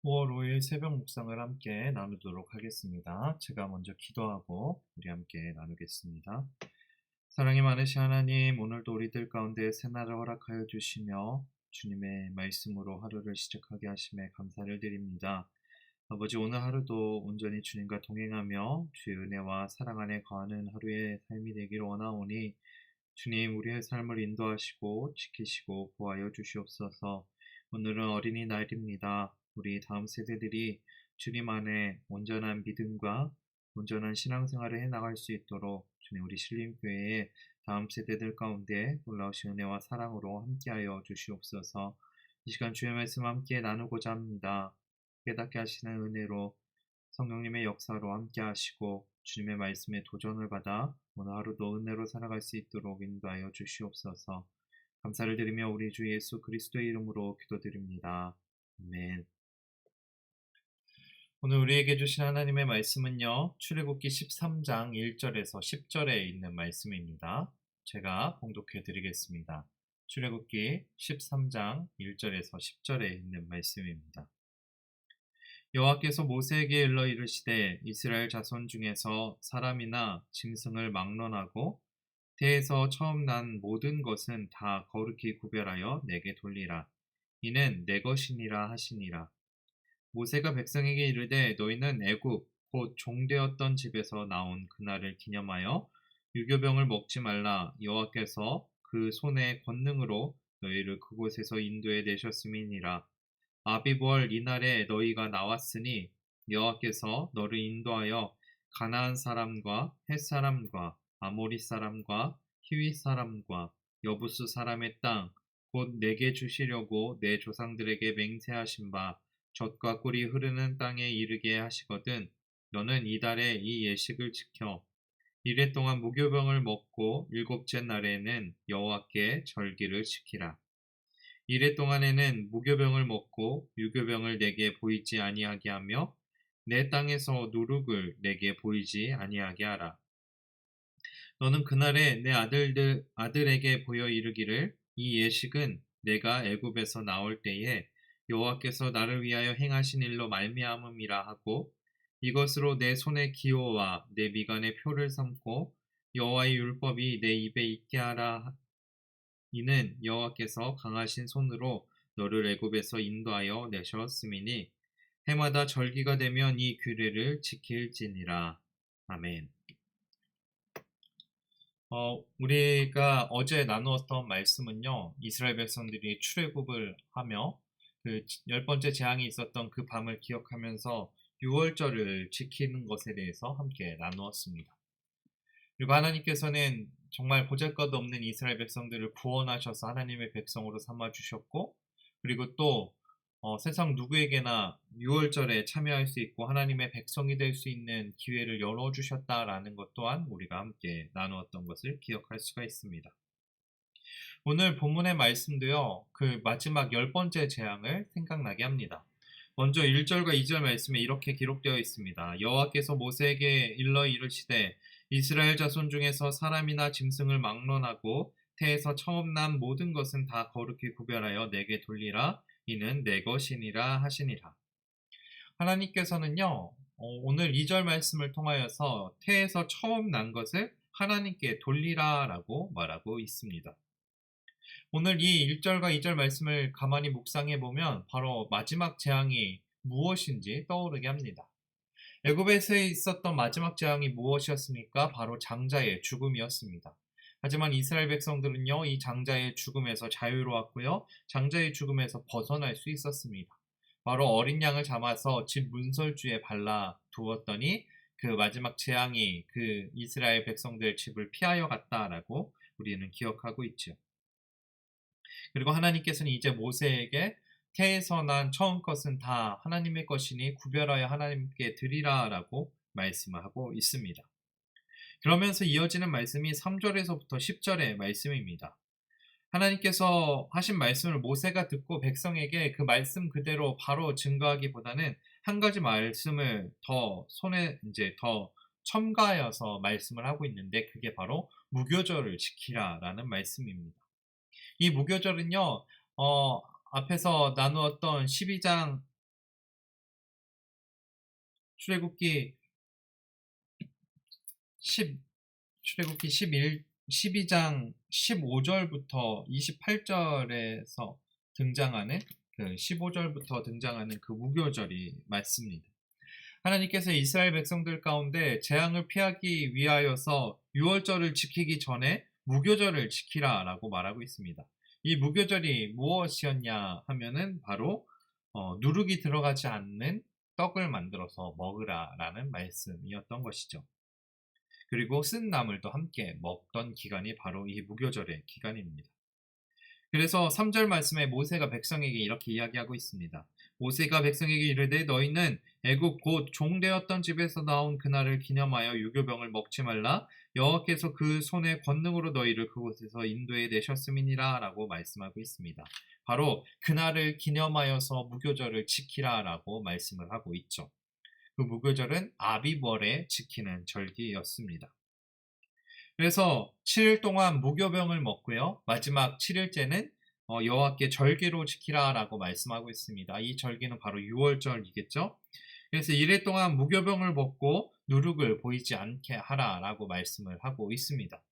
5월 5일 새벽 묵상을 함께 나누도록 하겠습니다. 제가 먼저 기도하고 우리 함께 나누겠습니다. 사랑이 많으신 하나님, 오늘도 우리들 가운데 새날을 허락하여 주시며 주님의 말씀으로 하루를 시작하게 하심에 감사를 드립니다. 아버지, 오늘 하루도 온전히 주님과 동행하며 주의 은혜와 사랑 안에 거하는 하루의 삶이 되기를 원하오니 주님, 우리의 삶을 인도하시고 지키시고 보호하여 주시옵소서. 오늘은 어린이날입니다. 우리 다음 세대들이 주님 안에 온전한 믿음과 온전한 신앙생활을 해나갈 수 있도록 주님, 우리 신림교회의 다음 세대들 가운데 놀라우신 은혜와 사랑으로 함께하여 주시옵소서. 이 시간 주의 말씀 함께 나누고자 합니다. 깨닫게 하시는 은혜로 성령님의 역사로 함께 하시고 주님의 말씀에 도전을 받아 오늘 하루도 은혜로 살아갈 수 있도록 인도하여 주시옵소서. 감사를 드리며 우리 주 예수 그리스도의 이름으로 기도드립니다. 아멘. 오늘 우리에게 주신 하나님의 말씀은요, 출애굽기 13장 1절에서 10절에 있는 말씀입니다. 제가 봉독해 드리겠습니다. 출애굽기 13장 1절에서 10절에 있는 말씀입니다. 여호와께서 모세에게 일러 이르시되 이스라엘 자손 중에서 사람이나 짐승을 막론하고 태에서 처음 난 모든 것은 다 거룩히 구별하여 내게 돌리라. 이는 내 것이니라 하시니라. 모세가 백성에게 이르되 너희는 애굽 곧 종되었던 집에서 나온 그날을 기념하여 유교병을 먹지 말라. 여호와께서 그 손의 권능으로 너희를 그곳에서 인도해 내셨음이니라. 아비부월 이날에 너희가 나왔으니 여호와께서 너를 인도하여 가나안 사람과 헷 사람과 아모리 사람과 히윗 사람과 여부스 사람의 땅 곧 내게 주시려고 내 조상들에게 맹세하신 바 젖과 꿀이 흐르는 땅에 이르게 하시거든. 너는 이달에 이 예식을 지켜 이래 동안 무교병을 먹고 일곱째 날에는 여호와께 절기를 지키라. 이래 동안에는 무교병을 먹고 유교병을 내게 보이지 아니하게 하며 내 땅에서 누룩을 내게 보이지 아니하게 하라. 너는 그날에 내 아들에게 보여 이르기를 이 예식은 내가 애굽에서 나올 때에 여호와께서 나를 위하여 행하신 일로 말미암음이라 하고 이것으로 내 손의 기호와 내 미간의 표를 삼고 여호와의 율법이 내 입에 있게 하라. 이는 여호와께서 강하신 손으로 너를 애굽에서 인도하여 내셨음이니 해마다 절기가 되면 이 규례를 지킬지니라. 아멘. 우리가 어제 나누었던 말씀은요, 이스라엘 백성들이 출애굽을 하며 그 열 번째 재앙이 있었던 그 밤을 기억하면서 유월절을 지키는 것에 대해서 함께 나누었습니다. 그리고 하나님께서는 정말 보잘것없는 이스라엘 백성들을 구원하셔서 하나님의 백성으로 삼아주셨고, 그리고 또 세상 누구에게나 유월절에 참여할 수 있고 하나님의 백성이 될 수 있는 기회를 열어주셨다라는 것 또한 우리가 함께 나누었던 것을 기억할 수가 있습니다. 오늘 본문의 말씀도요, 그 마지막 열 번째 재앙을 생각나게 합니다. 먼저 1절과 2절 말씀에 이렇게 기록되어 있습니다. 여호와께서 모세에게 일러 이르시되 이스라엘 자손 중에서 사람이나 짐승을 막론하고 태에서 처음 난 모든 것은 다 거룩히 구별하여 내게 돌리라. 이는 내 것이니라 하시니라. 하나님께서는요, 오늘 2절 말씀을 통하여서 태에서 처음 난 것을 하나님께 돌리라 라고 말하고 있습니다. 오늘 이 1절과 2절 말씀을 가만히 묵상해 보면 바로 마지막 재앙이 무엇인지 떠오르게 합니다. 애굽에서 있었던 마지막 재앙이 무엇이었습니까? 바로 장자의 죽음이었습니다. 하지만 이스라엘 백성들은요, 이 장자의 죽음에서 자유로웠고요, 장자의 죽음에서 벗어날 수 있었습니다. 바로 어린 양을 잡아서 집 문설주에 발라 두었더니 그 마지막 재앙이 그 이스라엘 백성들 집을 피하여 갔다라고 우리는 기억하고 있죠. 그리고 하나님께서는 이제 모세에게 태에서 난 처음 것은 다 하나님의 것이니 구별하여 하나님께 드리라라고 말씀하고 있습니다. 그러면서 이어지는 말씀이 3절에서부터 10절의 말씀입니다. 하나님께서 하신 말씀을 모세가 듣고 백성에게 그 말씀 그대로 바로 증거하기보다는 한 가지 말씀을 더 손에 이제 더 첨가하여서 말씀을 하고 있는데 그게 바로 무교절을 지키라라는 말씀입니다. 이 무교절은요, 앞에서 나누었던 12장 출애굽기 10 출애굽기 12장 15절부터 28절에서 등장하는 15절부터 등장하는 그 무교절이 맞습니다. 하나님께서 이스라엘 백성들 가운데 재앙을 피하기 위하여서 유월절을 지키기 전에 무교절을 지키라라고 말하고 있습니다. 이 무교절이 무엇이었냐 하면은 바로 누룩이 들어가지 않는 떡을 만들어서 먹으라라는 말씀이었던 것이죠. 그리고 쓴 나물도 함께 먹던 기간이 바로 이 무교절의 기간입니다. 그래서 3절 말씀에 모세가 백성에게 이렇게 이야기하고 있습니다. 모세가 백성에게 이르되 너희는 애굽 곧 종되었던 집에서 나온 그날을 기념하여 유교병을 먹지 말라. 여호와께서 그 손의 권능으로 너희를 그곳에서 인도해 내셨음이니라 라고 말씀하고 있습니다. 바로 그날을 기념하여서 무교절을 지키라라고 말씀을 하고 있죠. 그 무교절은 아비벌에 지키는 절기였습니다. 그래서 7일 동안 무교병을 먹고요. 마지막 7일째는 여호와께 절기로 지키라라고 말씀하고 있습니다. 이 절기는 바로 유월절이겠죠. 그래서 1일 동안 무교병을 먹고 누룩을 보이지 않게 하라라고 말씀을 하고 있습니다.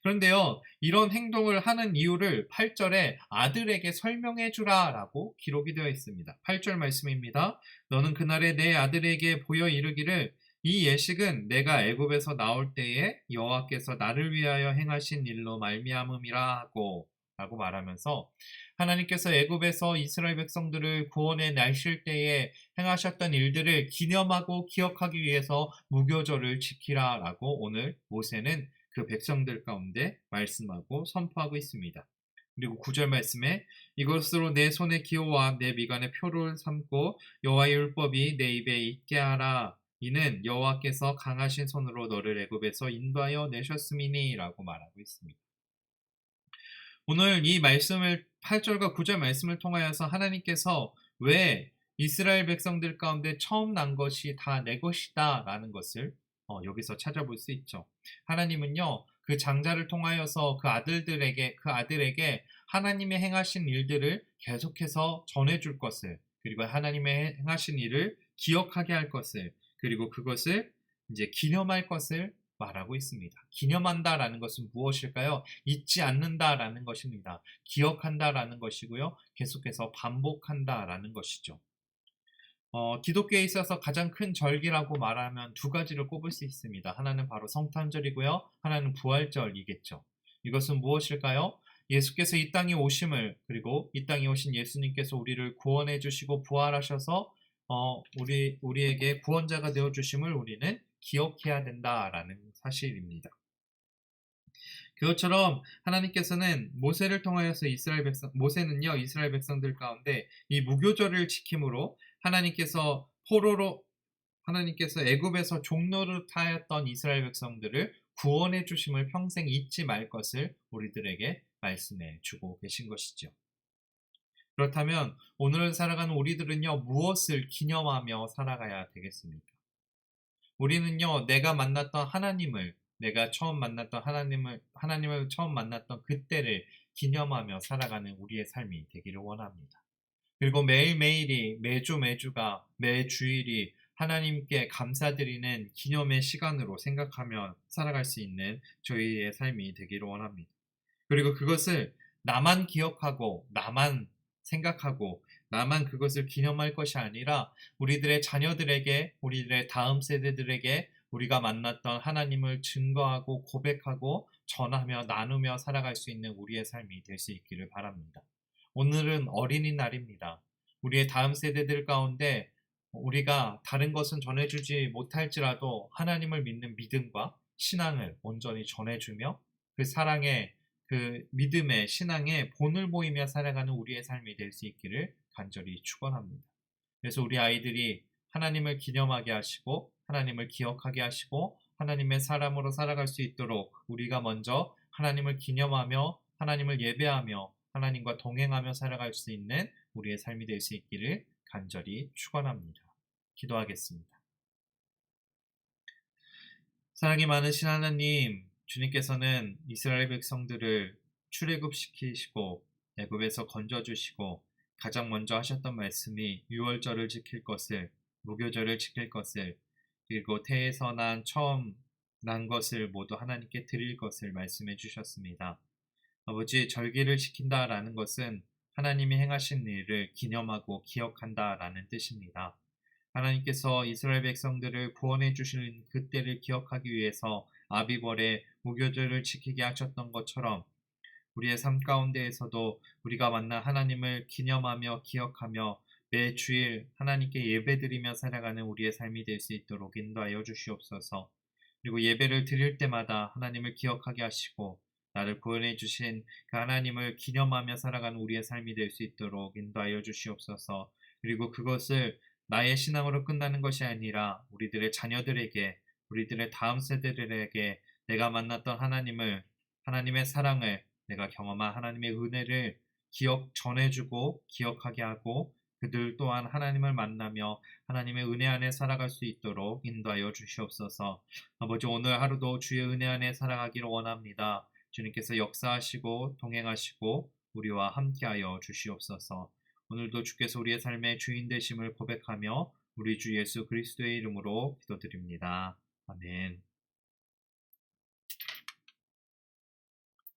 그런데요, 이런 행동을 하는 이유를 8절에 아들에게 설명해 주라라고 기록이 되어 있습니다. 8절 말씀입니다. 너는 그날에 내 아들에게 보여 이르기를 이 예식은 내가 애굽에서 나올 때에 여호와께서 나를 위하여 행하신 일로 말미암음이라 하고 라고 말하면서 하나님께서 애굽에서 이스라엘 백성들을 구원해 내실 때에 행하셨던 일들을 기념하고 기억하기 위해서 무교절을 지키라 라고 오늘 모세는 그 백성들 가운데 말씀하고 선포하고 있습니다. 그리고 9절 말씀에 이것으로 내 손의 기호와 내 미간의 표를 삼고 여호와의 율법이 내 입에 있게 하라. 이는 여호와께서 강하신 손으로 너를 애굽에서 인도하여 내셨음이니 라고 말하고 있습니다. 오늘 이 말씀을 8절과 9절 말씀을 통하여서 하나님께서 왜 이스라엘 백성들 가운데 처음 난 것이 다 내 것이다 라는 것을 여기서 찾아볼 수 있죠. 하나님은요, 그 장자를 통하여서 그 아들에게 하나님의 행하신 일들을 계속해서 전해줄 것을, 그리고 하나님의 행하신 일을 기억하게 할 것을, 그리고 그것을 이제 기념할 것을 말하고 있습니다. 기념한다라는 것은 무엇일까요? 잊지 않는다라는 것입니다. 기억한다라는 것이고요. 계속해서 반복한다라는 것이죠. 기독교에 있어서 가장 큰 절기라고 말하면 두 가지를 꼽을 수 있습니다. 하나는 바로 성탄절이고요. 하나는 부활절이겠죠. 이것은 무엇일까요? 예수께서 이 땅에 오심을, 그리고 이 땅에 오신 예수님께서 우리를 구원해 주시고 부활하셔서 우리에게 구원자가 되어 주심을 우리는 기억해야 된다라는 사실입니다. 그것처럼 하나님께서는 모세를 통하여서 모세는요, 이스라엘 백성들 가운데 이 무교절을 지킴으로 하나님께서 애굽에서 종노릇하였던 이스라엘 백성들을 구원해 주심을 평생 잊지 말 것을 우리들에게 말씀해 주고 계신 것이죠. 그렇다면 오늘 살아가는 우리들은요, 무엇을 기념하며 살아가야 되겠습니까? 우리는요, 내가 처음 만났던 하나님을 처음 만났던 그때를 기념하며 살아가는 우리의 삶이 되기를 원합니다. 그리고 매일매일이, 매주가, 매주일이 하나님께 감사드리는 기념의 시간으로 생각하며 살아갈 수 있는 저희의 삶이 되기를 원합니다. 그리고 그것을 나만 기억하고, 나만 생각하고, 나만 그것을 기념할 것이 아니라 우리들의 자녀들에게, 우리들의 다음 세대들에게 우리가 만났던 하나님을 증거하고 고백하고 전하며 나누며 살아갈 수 있는 우리의 삶이 될 수 있기를 바랍니다. 오늘은 어린이날입니다. 우리의 다음 세대들 가운데 우리가 다른 것은 전해주지 못할지라도 하나님을 믿는 믿음과 신앙을 온전히 전해주며 그 사랑의 그 믿음의 신앙의 본을 보이며 살아가는 우리의 삶이 될 수 있기를 간절히 축원합니다. 그래서 우리 아이들이 하나님을 기념하게 하시고 하나님을 기억하게 하시고 하나님의 사람으로 살아갈 수 있도록 우리가 먼저 하나님을 기념하며 하나님을 예배하며 하나님과 동행하며 살아갈 수 있는 우리의 삶이 될 수 있기를 간절히 축원합니다. 기도하겠습니다. 사랑이 많으신 하나님, 주님께서는 이스라엘 백성들을 출애굽시키시고 애굽에서 건져주시고 가장 먼저 하셨던 말씀이 유월절을 지킬 것을, 무교절을 지킬 것을, 그리고 태에서 처음 난 것을 모두 하나님께 드릴 것을 말씀해 주셨습니다. 아버지, 절기를 지킨다라는 것은 하나님이 행하신 일을 기념하고 기억한다라는 뜻입니다. 하나님께서 이스라엘 백성들을 구원해 주신 그때를 기억하기 위해서 아비벌에 무교절을 지키게 하셨던 것처럼 우리의 삶 가운데에서도 우리가 만난 하나님을 기념하며 기억하며 매 주일 하나님께 예배드리며 살아가는 우리의 삶이 될 수 있도록 인도하여 주시옵소서. 그리고 예배를 드릴 때마다 하나님을 기억하게 하시고 나를 구원해 주신 그 하나님을 기념하며 살아가는 우리의 삶이 될 수 있도록 인도하여 주시옵소서. 그리고 그것을 나의 신앙으로 끝나는 것이 아니라 우리들의 자녀들에게, 우리들의 다음 세대들에게 내가 만났던 하나님을, 하나님의 사랑을, 내가 경험한 하나님의 은혜를 전해주고 기억하게 하고 그들 또한 하나님을 만나며 하나님의 은혜 안에 살아갈 수 있도록 인도하여 주시옵소서. 아버지, 오늘 하루도 주의 은혜 안에 살아가기를 원합니다. 주님께서 역사하시고 동행하시고 우리와 함께하여 주시옵소서. 오늘도 주께서 우리의 삶의 주인 되심을 고백하며 우리 주 예수 그리스도의 이름으로 기도드립니다. 아멘.